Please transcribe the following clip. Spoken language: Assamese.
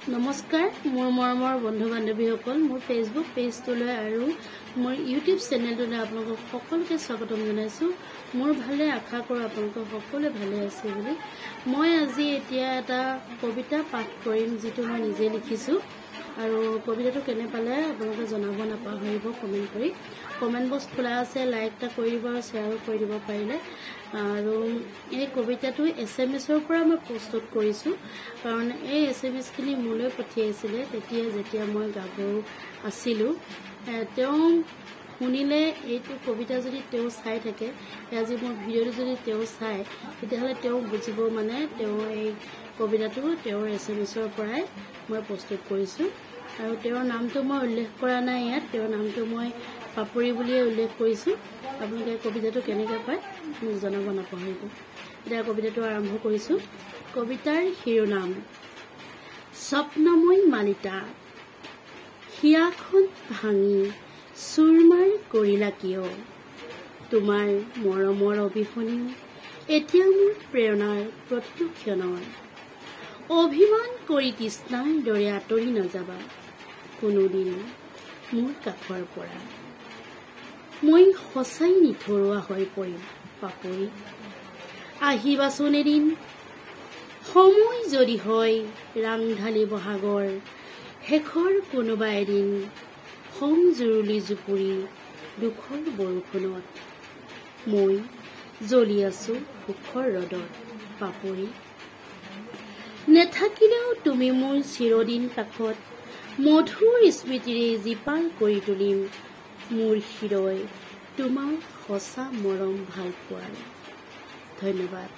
নমস্কাৰ মোৰ মৰমৰ বন্ধু বান্ধৱীসকল মোৰ ফেচবুক পেজটোলৈ আৰু মোৰ ইউটিউব চেনেলটোলৈ আপোনালোকক সকলোকে স্বাগতম জনাইছো। মোৰ ভালে আশা কৰোঁ আপোনালোক সকলোৱে ভালে আছে বুলি। মই আজি এতিয়া এটা কবিতা পাঠ কৰিম যিটো মই নিজে লিখিছো আৰু কবিতাটো কেনে পালে আপোনালোকে জনাব নাপাহৰিব কমেন্ট কৰি। কমেন্ট বক্স খোলা আছে, লাইক এটা কৰি দিব আৰু শ্বেয়াৰ কৰি দিব পাৰিলে। আৰু এই কবিতাটো SMS-ৰ পৰা মই প্ৰস্তুত কৰিছো কাৰণ এই SMS-খিনি মোলৈ পঠিয়াইছিলে তেতিয়া যেতিয়া মই গাভৰু আছিলো। তেওঁ শুনিলে এইটো কবিতা যদি তেওঁ চাই থাকে, আজি মোৰ ভিডিঅ'টো যদি তেওঁ চায় তেতিয়াহ'লে তেওঁ বুজিব মানে তেওঁ এই কবিতাটো তেওঁৰ SMS-ৰ পৰাই মই প্ৰস্তুত কৰিছো। আৰু তেওঁৰ নামটো মই উল্লেখ কৰা নাই ইয়াত, তেওঁৰ নামটো মই পাপৰি বুলিয়ে উল্লেখ কৰিছো। আপোনালোকে কবিতাটো কেনেকৈ পায় মোক জনাব নাপাহৰিব। এতিয়া কবিতাটো আৰম্ভ কৰিছো। কবিতাৰ শিৰোনাম স্বপ্নময় মালিতা। হিয়াখন ভাঙি চুৰমাৰ কৰিলা কিয়? তোমাৰ মৰমৰ অবিহনেও এতিয়া মোৰ প্ৰেৰণাৰ প্ৰতিটো ক্ষণৰ। অভিমান কৰি তৃষ্ণাৰ দৰে আঁতৰি নাযাবা কোনোদিন মোৰ কাষৰ পৰা। মই সঁচাই নিথৰুৱা হৈ পৰিম পাপৰি। আহিবাচোন এদিন সময় যদি হয় ৰাংঢালি বহাগৰ শেষৰ কোনোবা এদিন সংজুৰুলি জুপুৰি দুখৰ বৰষুণত। মই জ্বলি আছো সুখৰ ৰ'দত পাপৰি। নেথাকিলেও তুমি মোৰ চিৰদিন কাষত মধুৰ স্মৃতিৰে জীপাল কৰি তুলিম মোৰ হৃদয় তোমাৰ সঁচা মৰম ভাল পোৱাৰ। ধন্যবাদ।